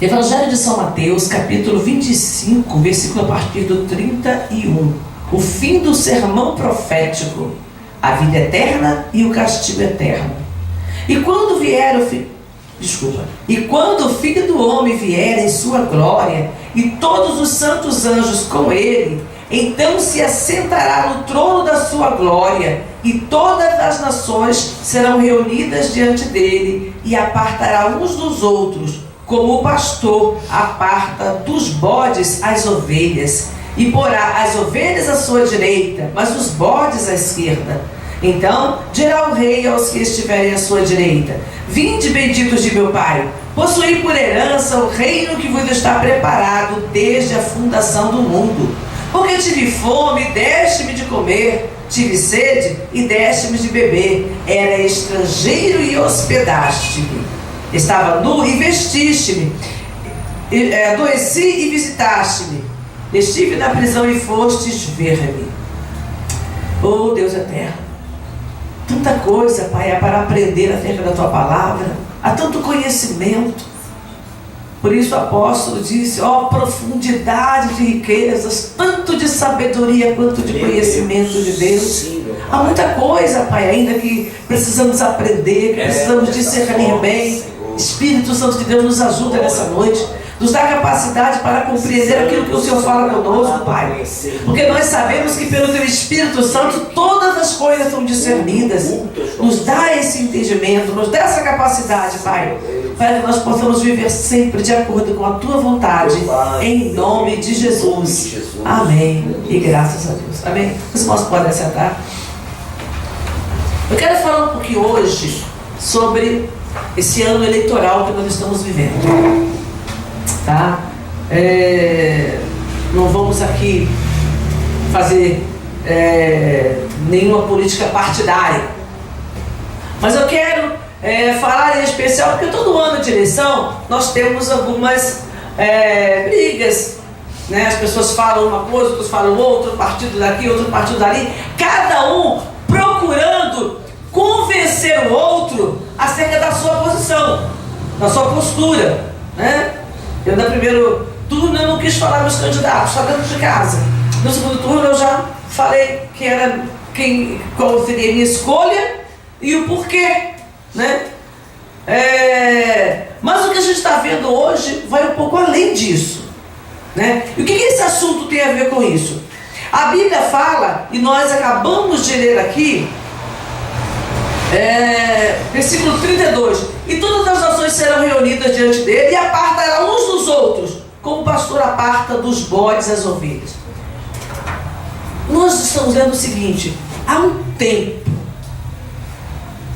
Evangelho de São Mateus, capítulo 25, versículo a partir do 31. O fim do sermão profético, a vida eterna e o castigo eterno. E quando o Filho do Homem vier em sua glória, e todos os santos anjos com ele, então se assentará no trono da sua glória, e todas as nações serão reunidas diante dele, e apartará uns dos outros, como o pastor aparta dos bodes as ovelhas, e porá as ovelhas à sua direita, mas os bodes à esquerda. Então dirá o rei aos que estiverem à sua direita: vinde, benditos de meu Pai, possuí por herança o reino que vos está preparado desde a fundação do mundo. Porque tive fome e deste-me de comer, tive sede e deste-me de beber, era estrangeiro e hospedaste-me, estava nu e vestiste-me, adoeci e visitaste-me, estive na prisão e fostes ver-me. Oh Deus eterno, tanta coisa, Pai, é para aprender acerca da Tua palavra, há tanto conhecimento. Por isso o apóstolo disse: ó, profundidade de riquezas, tanto de sabedoria quanto de conhecimento de Deus. Há muita coisa, Pai, ainda que precisamos aprender, que precisamos discernir bem. Espírito Santo de Deus, nos ajuda nessa noite, nos dá capacidade para compreender aquilo que o Senhor fala conosco, Pai, porque nós sabemos que pelo Teu Espírito Santo todas as coisas são discernidas. Nos dá esse entendimento, nos dá essa capacidade, Pai, para que nós possamos viver sempre de acordo com a Tua vontade, em nome de Jesus. Amém e graças a Deus. Amém. Os irmãos podem sentar. Eu quero falar um pouquinho hoje sobre esse ano eleitoral que nós estamos vivendo, tá? Não vamos aqui fazer nenhuma política partidária, mas eu quero falar em especial porque todo ano de eleição nós temos algumas brigas, né? As pessoas falam uma coisa, outros falam outra, um partido daqui, outro partido dali, cada um procurando convencer o outro acerca da sua posição, da sua postura, né? Eu, no primeiro turno, eu não quis falar meus candidatos, só dentro de casa. No segundo turno, eu já falei qual seria a minha escolha e o porquê, né? Mas o que a gente está vendo hoje vai um pouco além disso, né? E o que esse assunto tem a ver com isso? A Bíblia fala, e nós acabamos de ler aqui, versículo 32: e todas as nações serão reunidas diante dele, e apartará uns dos outros, como o pastor aparta dos bodes as ovelhas. Nós estamos vendo o seguinte: há um tempo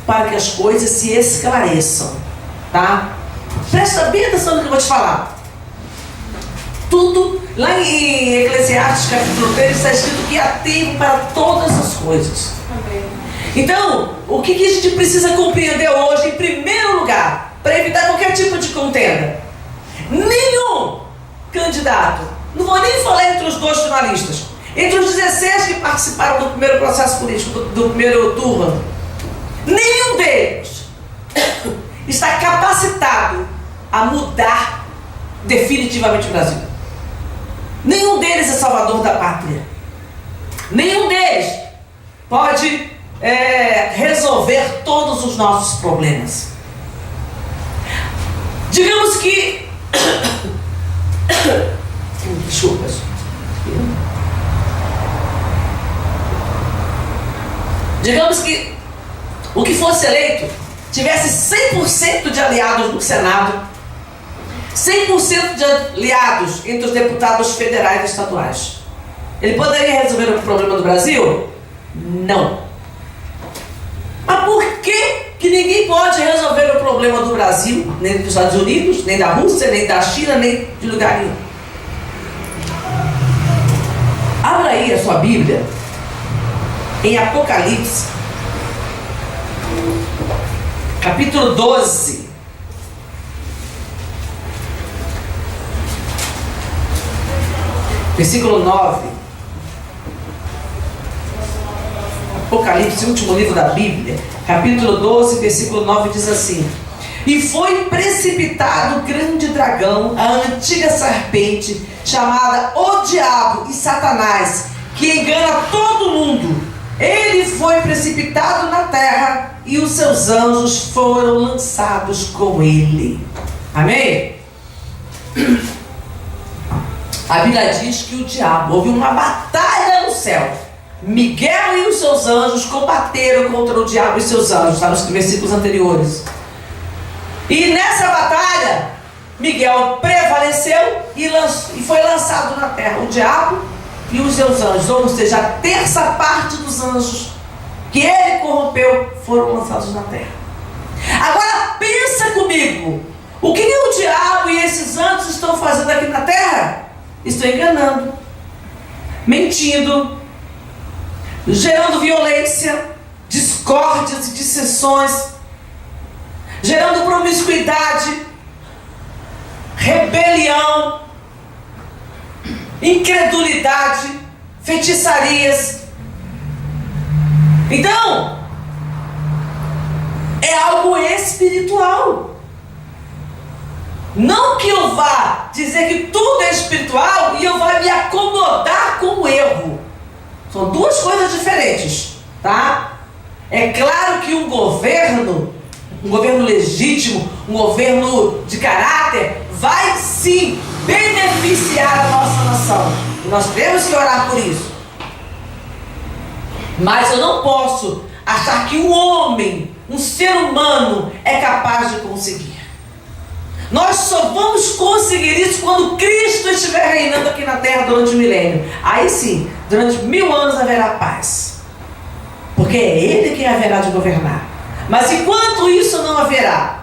para que as coisas se esclareçam, tá? Presta bem atenção no que eu vou te falar. Tudo, lá em Eclesiastes capítulo 3 está escrito que há tempo para todas as coisas. Amém. Então, o que a gente precisa compreender hoje, em primeiro lugar, para evitar qualquer tipo de contenda? Nenhum candidato, não vou nem falar entre os dois finalistas, entre os 16 que participaram do primeiro processo político, do primeiro turno, nenhum deles está capacitado a mudar definitivamente o Brasil. Nenhum deles é salvador da pátria. Nenhum deles pode resolver todos os nossos problemas. Digamos que desculpa, digamos que o que fosse eleito tivesse 100% de aliados no Senado, 100% de aliados entre os deputados federais e estaduais. Ele poderia resolver o problema do Brasil? Não. Mas por que ninguém pode resolver o problema do Brasil, nem dos Estados Unidos, nem da Rússia, nem da China, nem de lugar nenhum? Abra aí a sua Bíblia em Apocalipse, capítulo 12. Versículo 9. Apocalipse, último livro da Bíblia, capítulo 12, versículo 9, diz assim: E foi precipitado o grande dragão, a antiga serpente, chamada o Diabo e Satanás, que engana todo mundo. Ele foi precipitado na terra e os seus anjos foram lançados com ele. Amém? A Bíblia diz que o diabo, houve uma batalha no céu. Miguel e os seus anjos combateram contra o diabo e seus anjos, está nos versículos anteriores. E nessa batalha, Miguel prevaleceu e foi lançado na terra. O diabo e os seus anjos, ou seja, a terça parte dos anjos que ele corrompeu, foram lançados na terra. Agora pensa comigo, o que o diabo e esses anjos estão fazendo aqui na terra? Estão enganando, mentindo, gerando violência, discórdias e dissensões, gerando promiscuidade, rebelião, incredulidade, feitiçarias. Então, é algo espiritual. Não que eu vá dizer que tudo é espiritual e eu vá me acomodar com o erro. São duas coisas diferentes, tá? É claro que um governo legítimo, um governo de caráter, vai sim beneficiar a nossa nação. E nós temos que orar por isso. Mas eu não posso achar que um homem, um ser humano, é capaz de conseguir. Nós só vamos conseguir isso quando Cristo estiver reinando aqui na terra durante o milênio. Aí sim, durante 1000 anos haverá paz. Porque é Ele quem haverá de governar. Mas enquanto isso não haverá,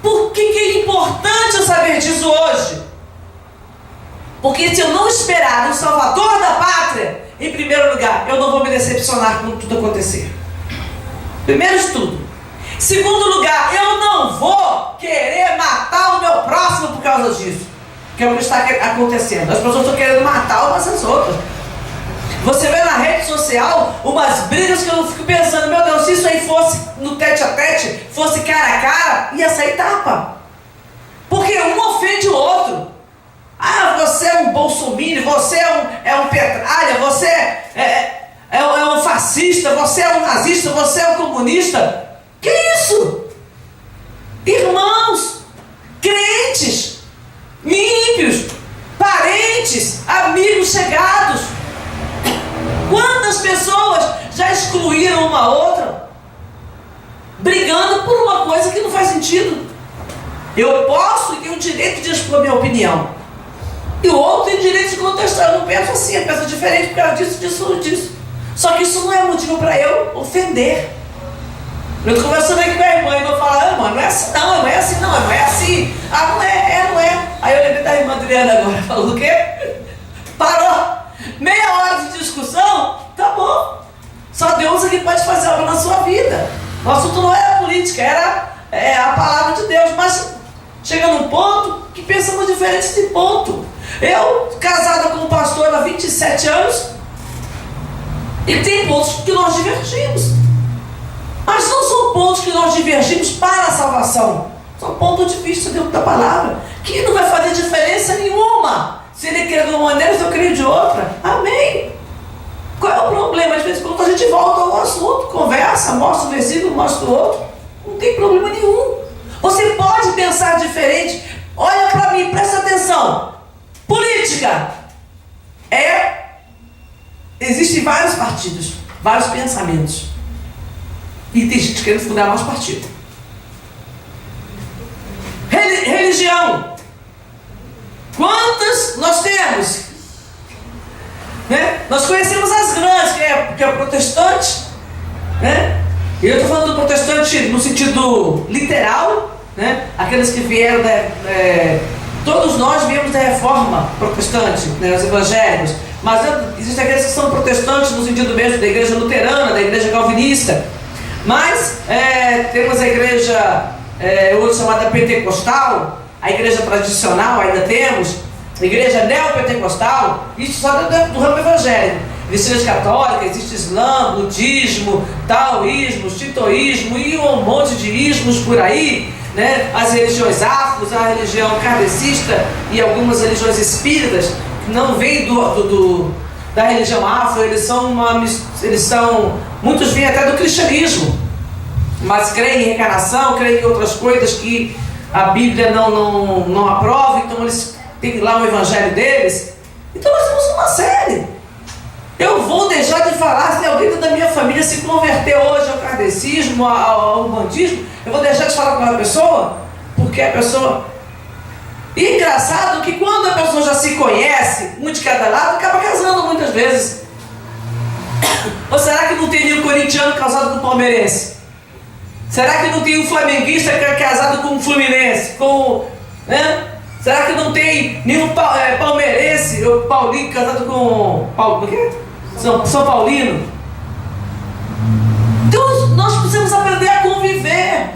por que é importante eu saber disso hoje? Porque se eu não esperar um Salvador da pátria, em primeiro lugar, eu não vou me decepcionar quando tudo acontecer. Primeiro de tudo. Segundo lugar, eu não vou querer matar o meu próximo por causa disso. Que é o que está acontecendo. As pessoas estão querendo matar umas às outras. Você vê na rede social umas brigas que eu fico pensando, meu Deus, se isso aí fosse no tete a tete, fosse cara a cara, ia sair tapa. Porque um ofende o outro. Ah, você é um bolsominion, você é um petralha, você é um fascista, você é um nazista, você é um comunista. Que isso? Irmãos, crentes, ímpios, parentes, amigos chegados. Quantas pessoas já excluíram uma outra, brigando por uma coisa que não faz sentido? Eu posso e tenho o direito de expor minha opinião, e o outro tem o direito de contestar. Eu não penso assim, eu penso diferente por causa disso. Só que isso não é motivo para eu ofender. Eu estou conversando aí com minha irmã e eu falo, irmã, não é assim não, não é assim não, não é assim. Ah, não é. Aí eu lembrei da irmã Adriana agora, falou o quê? Parou. Meia hora de discussão, tá bom. Só Deus é que pode fazer algo na sua vida. O assunto não era política, era a palavra de Deus. Mas chega num ponto que pensamos diferente de ponto. Eu, casada com um pastor há 27 anos, e tem pontos que nós divergimos. Mas não são pontos que nós divergimos para a salvação. São pontos de vista dentro da palavra, que não vai fazer diferença nenhuma. Se ele quer de uma maneira, se eu creio de outra. Amém. Qual é o problema? Às vezes quando a gente volta ao assunto, conversa, mostra um versículo, mostra o outro, não tem problema nenhum. Você pode pensar diferente. Olha para mim, presta atenção. Política existem vários partidos, vários pensamentos. E tem gente querendo fundar mais partido. Religião. Quantas nós temos? Né? Nós conhecemos as grandes, que é o protestante. Né? E eu estou falando do protestante no sentido literal. Né? Aqueles que vieram todos nós viemos da reforma protestante, né? Os evangélicos. Mas existem aqueles que são protestantes no sentido mesmo da igreja luterana, da igreja calvinista. Mas temos a igreja hoje chamada pentecostal, a igreja tradicional ainda temos, a igreja neopentecostal, isso só do ramo evangélico. Existe a igreja católica, existe islã, budismo, taoísmo, shintoísmo e um monte de ismos por aí. né, as religiões afros, a religião kardecista e algumas religiões espíritas, que não vêm da religião afro, muitos vêm até do cristianismo, mas creem em reencarnação, creem em outras coisas que a Bíblia não aprova, então eles têm lá o evangelho deles. Então nós temos uma série. Eu vou deixar de falar se alguém da minha família se converter hoje ao kardecismo, ao umbandismo, eu vou deixar de falar com aquela pessoa, porque a pessoa... E engraçado que quando a pessoa já se conhece, um de cada lado, acaba casando muitas vezes. Ou será que não tem nenhum corintiano casado com palmeirense? Será que não tem um flamenguista casado com um fluminense? Né? Será que não tem nenhum palmeirense ou paulino casado com São Paulino? Então nós precisamos aprender a conviver.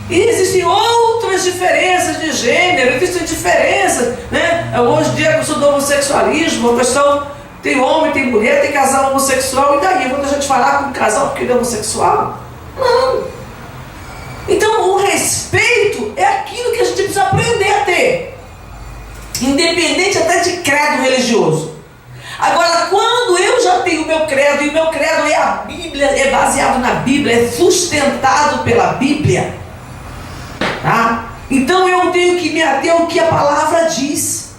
E existem outras diferenças de gênero, existem diferenças, né? Hoje em dia a questão do homossexualismo, a questão tem homem, tem mulher, tem casal homossexual, e daí? Eu vou deixar de falar com um casal porque ele é homossexual? Não. Então o respeito é aquilo que a gente precisa aprender a ter, independente até de credo religioso. Agora, quando eu já tenho o meu credo, e o meu credo é a Bíblia, é baseado na Bíblia, é sustentado pela Bíblia, tá? Então eu tenho que me ater ao que a palavra diz.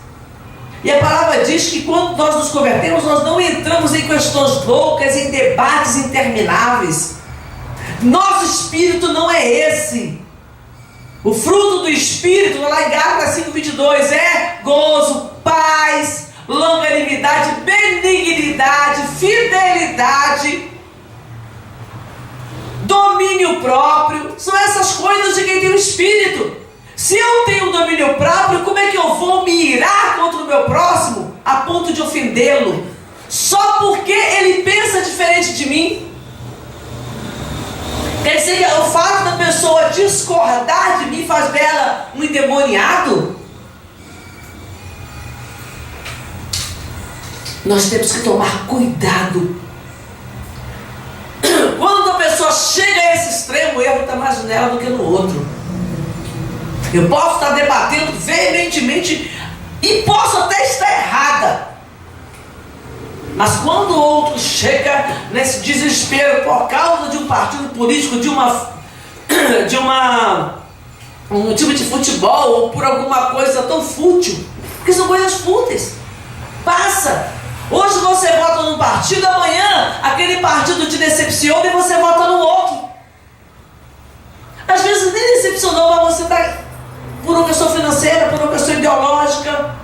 E a palavra diz que quando nós nos convertemos, nós não entramos em questões loucas, em debates intermináveis. Nosso espírito não é esse. O fruto do espírito, lá em Gálatas 5:22, é gozo, paz, longanimidade, benignidade, fidelidade, domínio próprio. São essas coisas de quem tem o espírito. Se eu tenho domínio próprio, como é que eu vou me irar contra o meu próximo a ponto de ofendê-lo só porque ele pensa diferente de mim? Quer dizer que o fato da pessoa discordar de mim faz dela um endemoniado? Nós temos que tomar cuidado. Quando a pessoa chega a esse extremo, o erro está mais nela do que no outro. Eu posso estar debatendo veementemente e posso até estar errada. Mas quando o outro chega nesse desespero por causa de um partido político, de um time de futebol ou por alguma coisa tão fútil, porque são coisas fúteis, passa. Hoje você vota num partido, amanhã aquele partido te decepciona e você vota no outro. Às vezes nem decepcionou, mas você está por uma questão financeira, por uma questão ideológica.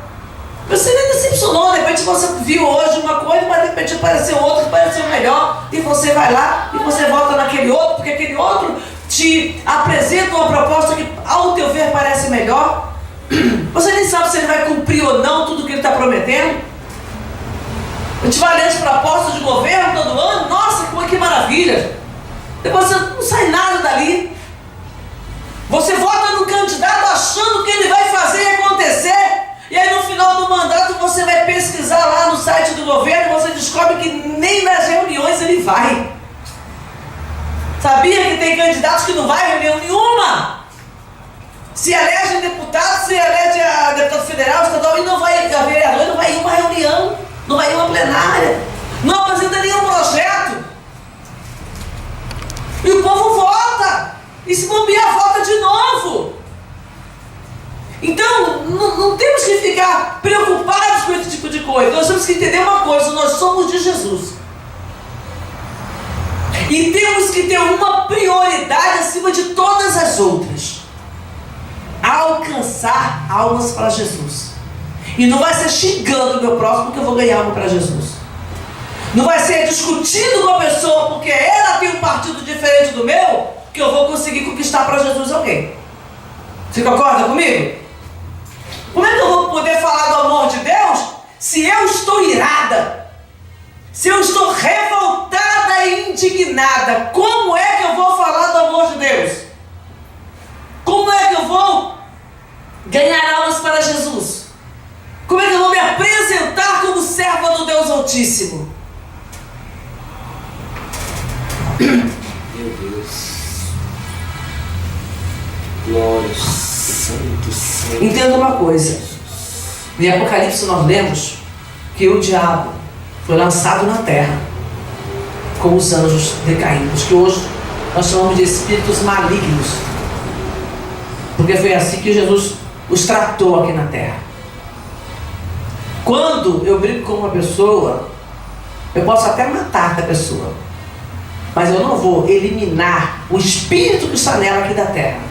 Você nem decepcionou, de repente você viu hoje uma coisa, mas de repente apareceu outra que pareceu melhor, e você vai lá e você vota naquele outro, porque aquele outro te apresenta uma proposta que ao teu ver parece melhor. Você nem sabe se ele vai cumprir ou não tudo que ele está prometendo. A gente vai ler as propostas de governo todo ano, nossa, que maravilha. Depois você não sai nada dali. Você vota no candidato achando que ele vai fazer e acontecer. E aí no final do mandato você vai pesquisar lá no site do governo e você descobre que nem nas reuniões ele vai. Sabia que tem candidatos que não vai em reunião nenhuma? Se elege deputado, se elege a deputado federal, estadual, e não vai a vereador, não vai em uma reunião, não vai em uma plenária, não apresenta nenhum projeto. E o povo vota. E se bobear, vota de novo. Então, não temos que ficar preocupados com esse tipo de coisa. Nós temos que entender uma coisa: nós somos de Jesus. E temos que ter uma prioridade acima de todas as outras: alcançar almas para Jesus. E não vai ser xingando o meu próximo que eu vou ganhar alma para Jesus. Não vai ser discutindo com a pessoa porque ela tem um partido diferente do meu que eu vou conseguir conquistar para Jesus alguém. Você concorda comigo? Como é que eu vou poder falar do amor de Deus se eu estou irada? Se eu estou revoltada e indignada? Como é que eu vou falar do amor de Deus? Como é que eu vou ganhar almas para Jesus? Como é que eu vou me apresentar como serva do Deus Altíssimo? Meu Deus. Glória, santo, santo. Entenda uma coisa. Em Apocalipse nós lemos que o diabo foi lançado na terra com os anjos decaídos, que hoje nós chamamos de espíritos malignos, porque foi assim que Jesus os tratou aqui na terra. Quando eu brigo com uma pessoa, eu posso até matar a pessoa, mas eu não vou eliminar o espírito que está nela aqui da terra.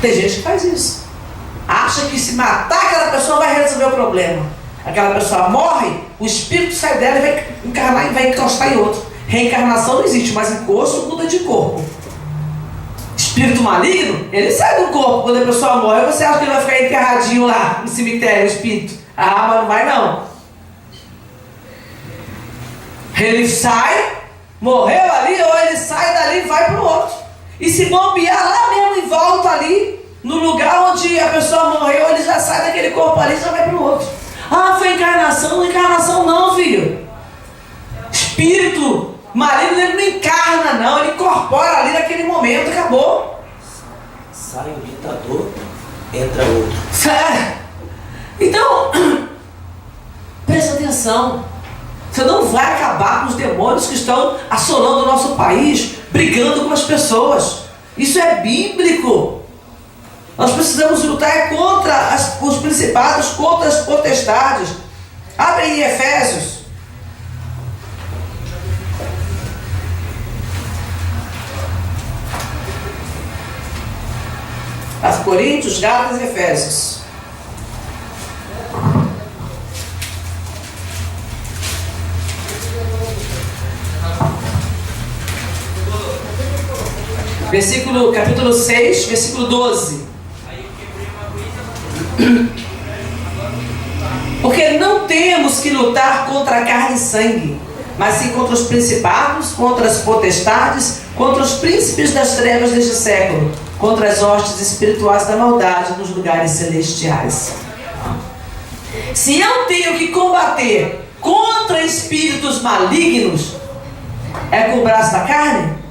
Tem gente que faz isso, acha que se matar aquela pessoa vai resolver o problema. Aquela pessoa morre, o espírito sai dela e vai encarnar e vai encostar em outro. Reencarnação não existe, mas encosto muda de corpo. Espírito maligno, ele sai do corpo. Quando a pessoa morre, você acha que ele vai ficar enterradinho lá no cemitério, o espírito? Ah, mas não vai não. Ele sai, morreu ali, ou ele sai dali e vai para o outro. E se bombear lá mesmo em volta ali, no lugar onde a pessoa morreu, ele já sai daquele corpo ali e já vai para o outro. Ah, foi encarnação? Não, encarnação não, filho. Espírito maligno, ele não encarna não, ele incorpora ali naquele momento, acabou. Sai um ditador, entra outro. Sério? Então, presta atenção. Você não vai acabar com os demônios que estão assolando o nosso país, brigando com as pessoas. Isso é bíblico. Nós precisamos lutar contra os principados, contra as potestades. Abre aí Efésios. As Coríntios, Gálatas e Efésios. Capítulo 6, versículo 12. Porque não temos que lutar contra carne e sangue, mas sim contra os principados, contra as potestades, contra os príncipes das trevas deste século, contra as hostes espirituais da maldade nos lugares celestiais. Se eu tenho que combater contra espíritos malignos, é com o braço da carne?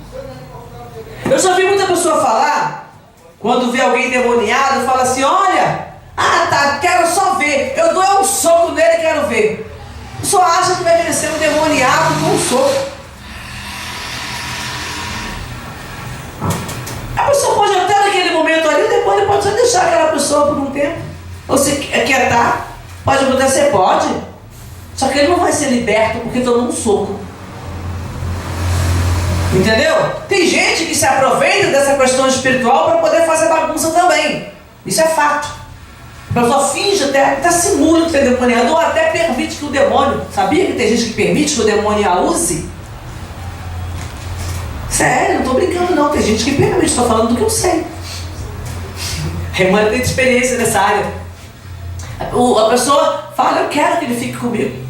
Eu já vi muita pessoa falar, quando vê alguém endemoniado, fala assim: olha, tá, quero só ver, eu dou um soco nele e quero ver. Só acha que vai vencer um endemoniado com um soco. A pessoa pode até naquele momento ali, depois ele pode só deixar aquela pessoa por um tempo, ou se quietar, pode acontecer, pode, só que ele não vai ser liberto porque tomou um soco. Entendeu? Tem gente que se aproveita dessa questão espiritual para poder fazer bagunça também. Isso é fato. A pessoa finge, até simula que tem demoniado, ou até permite que o demônio. Sabia que tem gente que permite que o demônio a use? Sério, não estou brincando não. Tem gente que permite, estou falando do que eu sei. A irmã tem experiência nessa área. A pessoa fala: eu quero que ele fique comigo,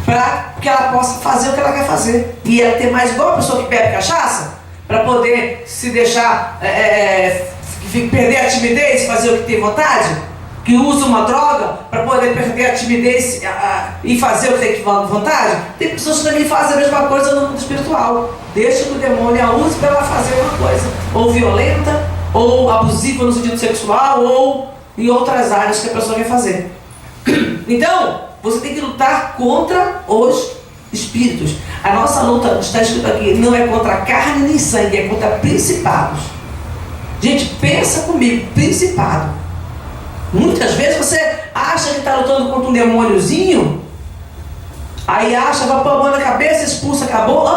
para que ela possa fazer o que ela quer fazer. E ela ter mais igual a pessoa que bebe cachaça, para poder se deixar perder a timidez, fazer o que tem vontade, que usa uma droga para poder perder a timidez e fazer o que tem vontade. Tem pessoas que também fazem a mesma coisa no mundo espiritual. Deixa que o demônio a use para ela fazer uma coisa, ou violenta, ou abusiva no sentido sexual, ou em outras áreas que a pessoa quer fazer. Então, você tem que lutar contra os espíritos. A nossa luta, está escrito aqui, não é contra carne nem sangue, é contra principados. Gente, pensa comigo, principado. Muitas vezes você acha que está lutando contra um demôniozinho, aí acha, vai pôr a mão na cabeça, expulsa, acabou.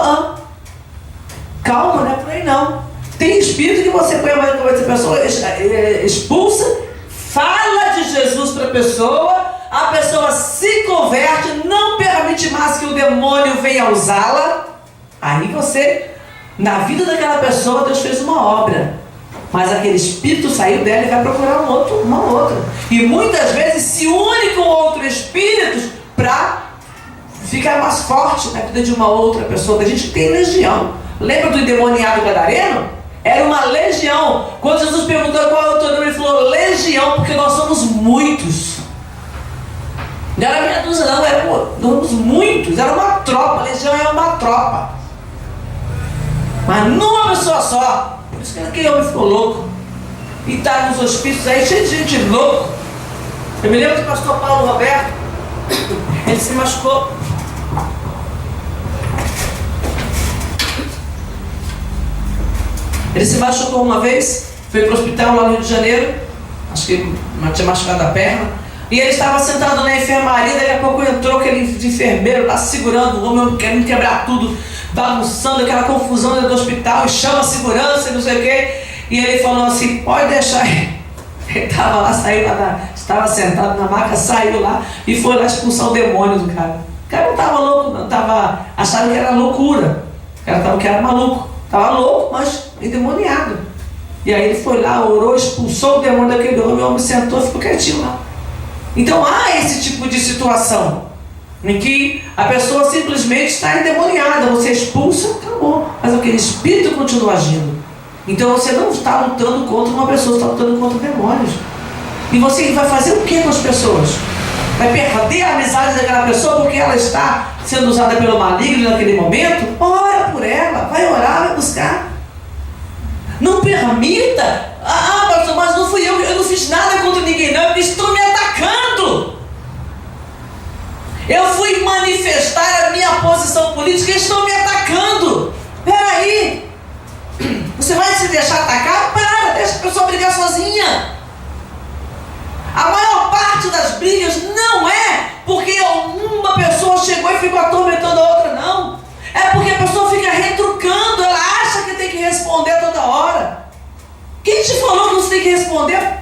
Calma, não é por aí não. Tem espírito que você põe a mão na cabeça da pessoa, expulsa, fala de Jesus para a pessoa se converte, não permite mais que o demônio venha usá-la. Aí você, na vida daquela pessoa, Deus fez uma obra. Mas aquele espírito saiu dela e vai procurar uma outra. E muitas vezes se une com outro espírito para ficar mais forte na vida de uma outra pessoa. A gente tem legião. Lembra do endemoniado gadareno? Era uma legião. Quando Jesus perguntou qual é o teu nome, ele falou legião, porque nós somos muitos. Não era meia dúzia não, éramos muitos. Era uma tropa. Legião é uma tropa. Mas numa pessoa só. Por isso que aquele homem ficou louco. E está nos hospícios aí, cheio de gente louca. Eu me lembro do pastor Paulo Roberto. Ele se machucou. Ele se machucou uma vez, foi para o hospital lá no Rio de Janeiro, acho que tinha machucado a perna, e ele estava sentado na enfermaria, daqui a pouco entrou aquele enfermeiro lá segurando o homem, querendo quebrar tudo, bagunçando, aquela confusão dentro do hospital, e chama a segurança e não sei o quê, e ele falou assim, pode deixar ele. Ele estava lá, saiu lá, estava sentado na maca, saiu lá e foi lá expulsar o demônio do cara. O cara não estava louco, não, achava que era loucura, o cara estava que era maluco. Estava louco, mas endemoniado. E aí ele foi lá, orou, expulsou o demônio daquele homem, o homem sentou e ficou quietinho lá. Então há esse tipo de situação em que a pessoa simplesmente está endemoniada, você expulsa, acabou. Mas aquele espírito continua agindo. Então você não está lutando contra uma pessoa, você está lutando contra demônios. E você vai fazer o que com as pessoas? Vai perder a amizade daquela pessoa porque ela está sendo usada pelo maligno naquele momento? Ora por ela, vai orar, vai buscar. Não permita. Pastor, mas não fui eu não fiz nada contra ninguém, não, porque estão me atacando. Eu fui manifestar a minha posição política e estão me atacando. Peraí, você vai se deixar atacar? Deixa a pessoa brigar sozinha. A maior parte das brigas não é porque uma pessoa chegou e ficou atormentando a outra, não. É porque a pessoa fica retrucando, ela acha que tem que responder toda hora. Quem te falou que você tem que responder?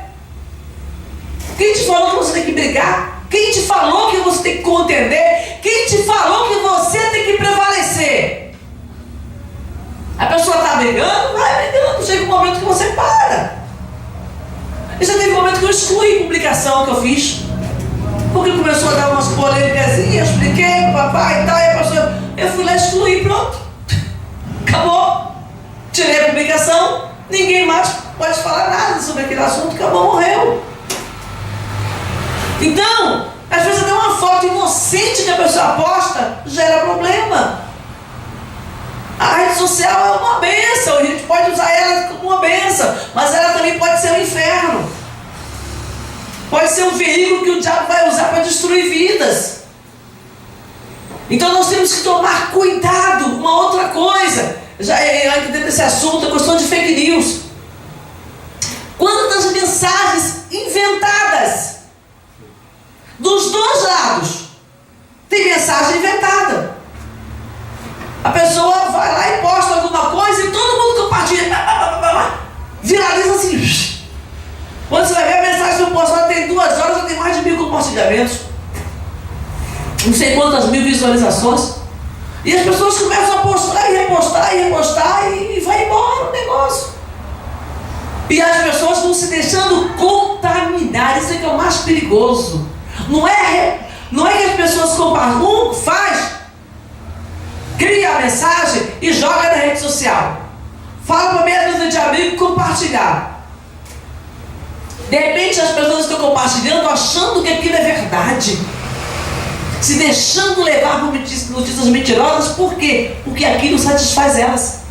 Quem te falou que você tem que brigar? Quem te falou que você tem que contender? Quem te falou que você tem que prevalecer? A pessoa está brigando, vai brigando, chega um momento que você para. E já teve um momento que eu excluí a publicação que eu fiz. Porque começou a dar umas polêmicas, eu expliquei, papai e tal, e a pessoa, eu fui lá excluir, pronto. Acabou. Tirei a publicação, ninguém mais pode falar nada sobre aquele assunto, acabou, morreu. Então, às vezes até uma foto inocente que a pessoa posta gera problema. A rede social é uma bênção, a gente pode usar ela como uma bênção, mas ela também pode ser um inferno. Pode ser um veículo que o diabo vai usar para destruir vidas. Então nós temos que tomar cuidado. Uma outra coisa, já ainda dentro desse assunto, a questão de fake news. Quantas mensagens inventadas dos dois lados. Tem mensagem inventada. A pessoa vai lá e posta alguma coisa e todo mundo compartilha. Viraliza assim. Quando você vai ver a mensagem que eu posto, ela tem 2 horas, já tem mais de 1000 compartilhamentos. Não sei quantas mil visualizações. E as pessoas começam a postar e repostar e repostar e vai embora o negócio. E as pessoas vão se deixando contaminar. Isso é que é o mais perigoso. Não é que as pessoas compartilham. Cria a mensagem e joga na rede social. Fala para meia dúzia de amigos compartilhar. De repente as pessoas estão compartilhando achando que aquilo é verdade. Se deixando levar por notícias mentirosas. Por quê? Porque aquilo satisfaz elas.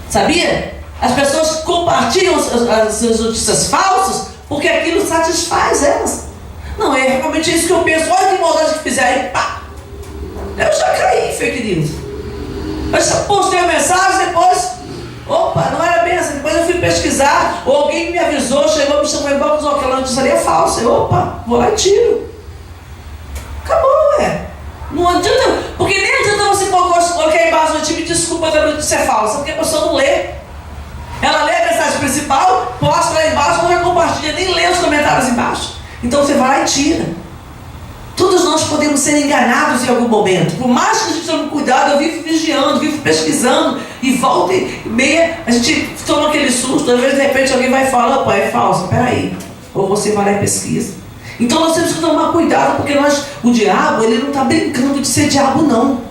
Sabia? As pessoas compartilham as notícias falsas porque aquilo satisfaz elas. Não, é realmente isso que eu penso. Olha que maldade que fizeram. Pá! Eu já caí em fake news. Eu já postei a mensagem, depois, opa, não era bem assim. Depois eu fui pesquisar, ou alguém me avisou, chegou, me chamou e falou, aquela notícia ali é falsa. Eu, opa, vou lá e tiro. Acabou, Não adianta, porque nem adianta você colocar embaixo no time desculpa da notícia é falsa, porque a pessoa não lê. Ela lê a mensagem principal, posta lá embaixo, não compartilha, nem lê os comentários embaixo. Então você vai lá e tira. Todos nós podemos ser enganados em algum momento. Por mais que a gente tome cuidado, eu vivo vigiando, vivo pesquisando, e volta e meia, a gente toma aquele susto, às vezes de repente alguém vai falar, opa, é falso, peraí. Ou você vai lá e pesquisa. Então nós temos que tomar cuidado, porque o diabo, ele não está brincando de ser diabo, não.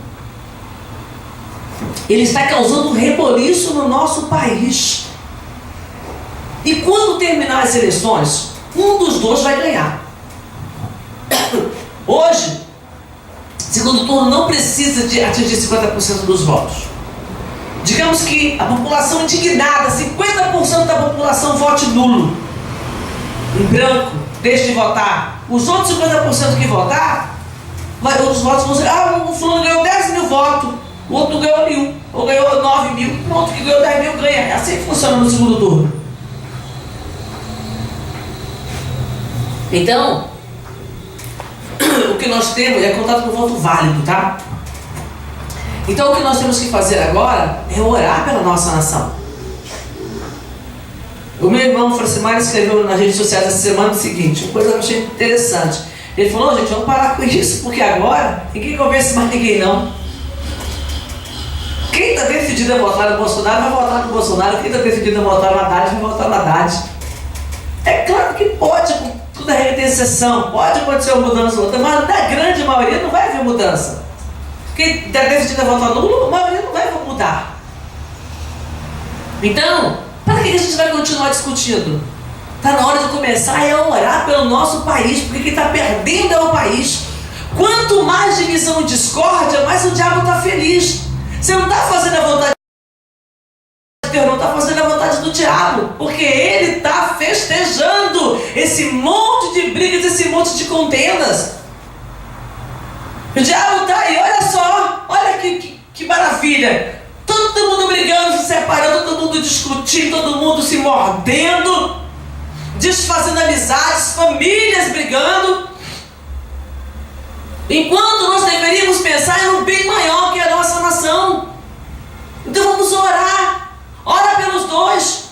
Ele está causando um reboliço no nosso país. E quando terminar as eleições, um dos dois vai ganhar. Hoje, segundo turno não precisa de atingir 50% dos votos. Digamos que a população indignada, 50% da população vote nulo, em branco, deixe de votar. Os outros 50% que votar, os votos vão ser, o fulano ganhou 10 mil votos, o outro não ganhou 1.000, ou ganhou 9 mil, pronto, que ganhou 10 mil ganha. É assim que funciona no segundo turno. Então, o que nós temos é contato com o voto válido, tá? Então o que nós temos que fazer agora é orar pela nossa nação. O meu irmão Francimar escreveu nas redes sociais essa semana o seguinte, uma coisa que eu achei interessante. Ele falou, gente, vamos parar com isso, porque agora ninguém convence mais ninguém não. Quem está decidido a votar no Bolsonaro vai votar no Bolsonaro, quem está decidido a votar no Haddad vai votar no Haddad. É claro que pode, com toda regra tem exceção, pode acontecer uma mudança ou outra, mas na grande maioria não vai haver mudança. Quem está decidido a votar nulo, a maioria não vai mudar. Então, para que a gente vai continuar discutindo? Está na hora de começar a orar pelo nosso país, porque quem está perdendo é o país. Quanto mais divisão e discórdia, mais o diabo está feliz. Você não está fazendo a vontade de Deus, não está fazendo a vontade do diabo, porque ele está festejando esse monte de brigas, esse monte de contendas. O diabo está aí, olha só, olha que maravilha. Todo mundo brigando, se separando, todo mundo discutindo, todo mundo se mordendo, desfazendo amizades, famílias brigando. Enquanto nós deveríamos pensar em um bem maior que a nossa nação. Então vamos orar. Ora pelos dois.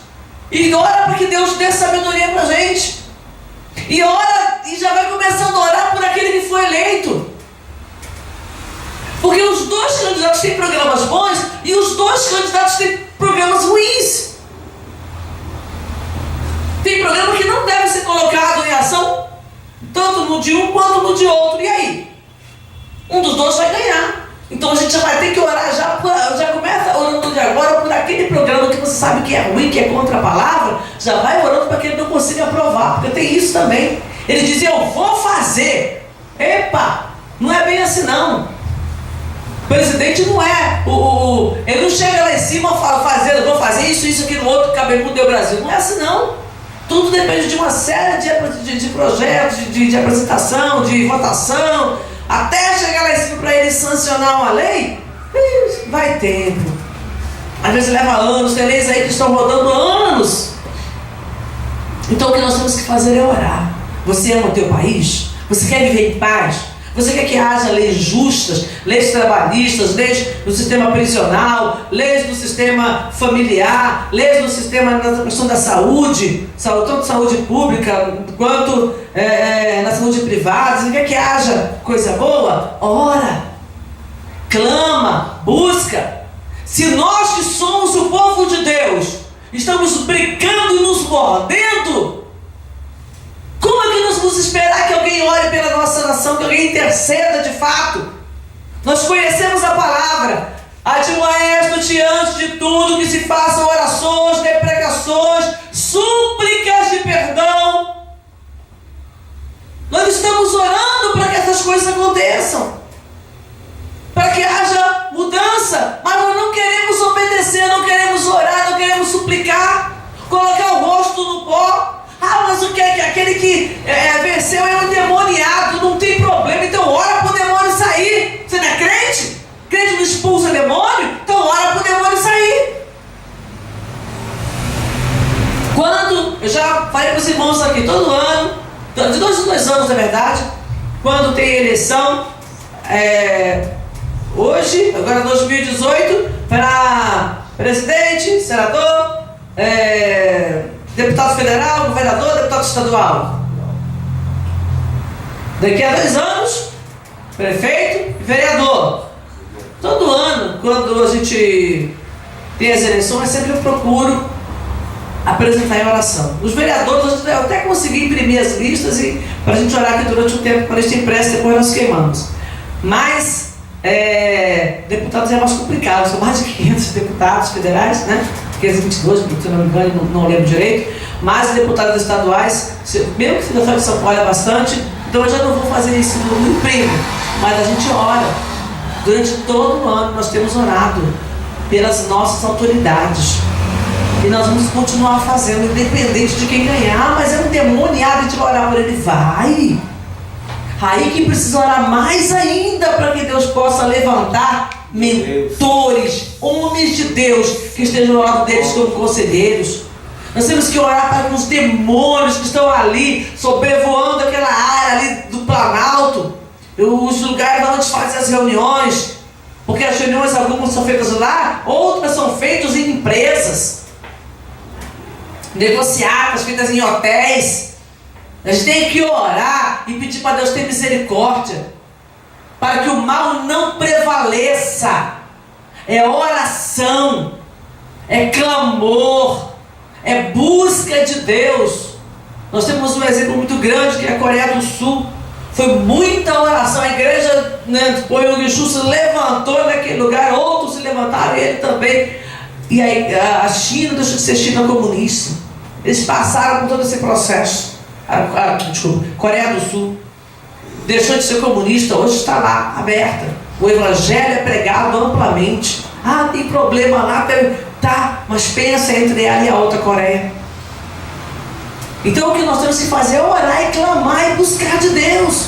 E ora para que Deus dê sabedoria para a gente. E ora, e já vai começando a orar por aquele que foi eleito. Porque os dois candidatos têm programas bons e os dois candidatos têm programas ruins. Tem programa que não deve ser colocado em ação, tanto no de um quanto no de outro. E aí? Um dos dois vai ganhar. Então a gente já vai ter que orar, já começa orando de agora por aquele programa que você sabe que é ruim, que é contra a palavra, já vai orando para que ele não consiga aprovar, porque tem isso também. Ele diz, eu vou fazer. Epa, não é bem assim não. O presidente não é, ele não chega lá em cima e fala, eu vou fazer isso, aquilo, outro, cabeludo deu Brasil. Não é assim não. Tudo depende de uma série de projetos, de apresentação, de votação, até chegar lá em cima para ele sancionar uma lei, vai tempo. Às vezes leva anos, tem leis aí que estão rodando anos. Então o que nós temos que fazer é orar. Você ama o teu país? Você quer viver em paz? Você quer que haja leis justas, leis trabalhistas, leis no sistema prisional, leis no sistema familiar, leis no sistema na questão da saúde, tanto saúde pública quanto na saúde privada? Você quer que haja coisa boa? Ora, clama, busca. Se nós que somos o povo de Deus estamos brigando e nos mordendo, como é que nós vamos esperar que alguém ore pela nossa nação, que alguém interceda de fato? Nós conhecemos a palavra. Admoesto-te antes de tudo que se façam orações, deprecações, súplicas de perdão. Nós estamos orando para que essas coisas aconteçam, para que haja mudança, mas nós não queremos obedecer, não queremos orar, não queremos suplicar, colocar o rosto no pó. Mas o que é que aquele que venceu é um endemoniado, não tem problema, então ora para o demônio sair. Você não é crente? Crente não expulsa demônio? Então ora para o demônio sair. Quando, eu já falei para os irmãos aqui, todo ano, de 2 em 2 anos na verdade, quando tem eleição, hoje, agora 2018, para presidente, senador, deputado federal, governador, deputado estadual. Daqui a 2 anos, prefeito e vereador. Todo ano, quando a gente tem as eleições, sempre eu procuro apresentar em oração. Os vereadores, eu até consegui imprimir as listas e para a gente orar aqui durante o tempo, para a gente impressa, depois nós queimamos. Mas deputados é mais complicado, são mais de 500 deputados federais, né? 522, se não me engano, não lembro direito, mas deputados estaduais, mesmo que seja de São Paulo é bastante, então eu já não vou fazer isso no emprego, mas a gente ora. Durante todo o ano nós temos orado pelas nossas autoridades. E nós vamos continuar fazendo, independente de quem ganhar. Mas é um demoniado, a gente vai orar por ele. Vai! Aí que precisa orar mais ainda para que Deus possa levantar mentores, homens de Deus que estejam ao lado deles como conselheiros. Nós temos que orar para que os demônios que estão ali sobrevoando aquela área ali do Planalto, os lugares onde fazem as reuniões, porque as reuniões algumas são feitas lá, outras são feitas em empresas, negociadas, feitas em hotéis. A gente tem que orar e pedir para Deus ter misericórdia, para que o mal não prevaleça. É oração, é clamor, é busca de Deus. Nós temos um exemplo muito grande que é a Coreia do Sul. Foi muita oração. A igreja, o Yong-Soo se levantou naquele lugar, outros se levantaram, ele também. E aí a China deixou de ser China comunista. Eles passaram por todo esse processo. Coreia do Sul deixou de ser comunista, hoje está lá, aberta. O evangelho é pregado amplamente. Ah, tem problema lá, tá, mas pensa entre ela e a outra Coreia. Então o que nós temos que fazer é orar e clamar e buscar de Deus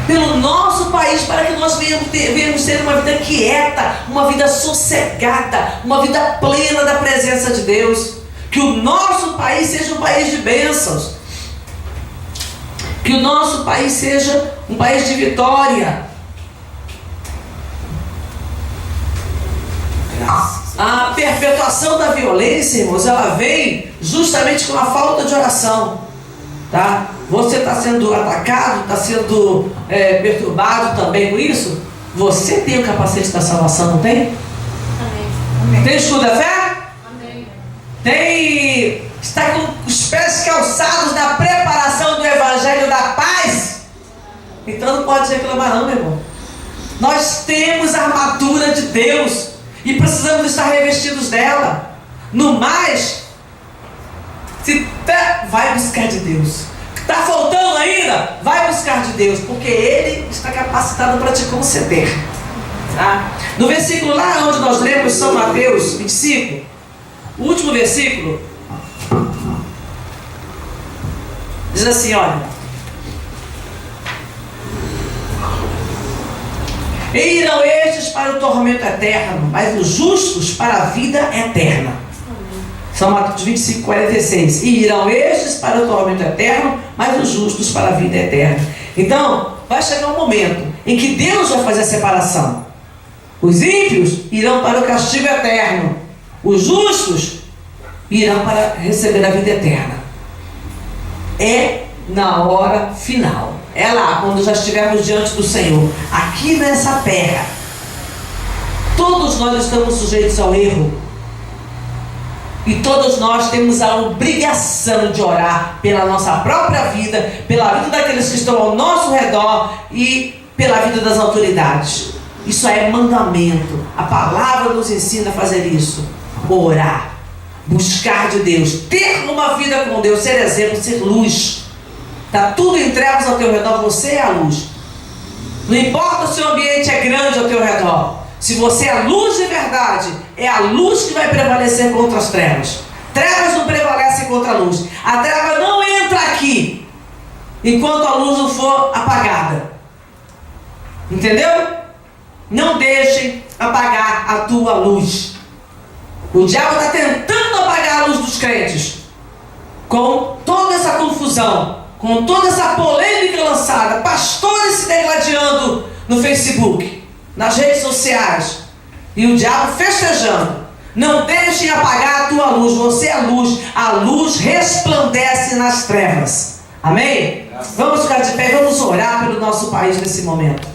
pelo nosso país, para que nós venhamos ter uma vida quieta, uma vida sossegada, uma vida plena da presença de Deus. Que o nosso país seja um país de bênçãos, que o nosso país seja um país de vitória. A perpetuação da violência, irmãos, ela vem justamente com a falta de oração, tá? Você está sendo atacado, está sendo perturbado também com isso. Você tem o capacete da salvação, não tem? Amém. Tem escudo da fé? Amém. Tem... Está com os pés calçados na preparação do evangelho da paz? Então não pode reclamar não, meu irmão. Nós temos a armadura de Deus e precisamos estar revestidos dela. No mais, vai buscar de Deus. Está faltando ainda? Vai buscar de Deus, porque Ele está capacitado para te conceder, tá? No versículo lá onde nós lemos São Mateus 25, o último versículo, diz assim, olha: e irão estes para o tormento eterno, mas os justos para a vida eterna. São Mateus 25, 46. E irão estes para o tormento eterno, mas os justos para a vida eterna. Então, vai chegar um momento em que Deus vai fazer a separação. Os ímpios irão para o castigo eterno, os justos irão para receber a vida eterna. É na hora final. É lá, quando já estivermos diante do Senhor. Aqui nessa terra, todos nós estamos sujeitos ao erro. E todos nós temos a obrigação de orar pela nossa própria vida, pela vida daqueles que estão ao nosso redor e pela vida das autoridades. Isso é mandamento. A palavra nos ensina a fazer isso. Orar, buscar de Deus, ter uma vida com Deus, ser exemplo, ser luz. Está tudo em trevas ao teu redor, você é a luz. Não importa se o ambiente é grande ao teu redor, se você é a luz de verdade, é a luz que vai prevalecer contra as trevas. Trevas não prevalecem contra a luz. A treva não entra aqui enquanto a luz não for apagada. Entendeu? Não deixem apagar a tua luz. O diabo está tentando apagar a luz dos crentes com toda essa confusão, com toda essa polêmica lançada, pastores se degladiando no Facebook, nas redes sociais, e o diabo festejando. Não deixem apagar a tua luz. Você é a luz resplandece nas trevas. Amém? Vamos ficar de pé e vamos orar pelo nosso país nesse momento.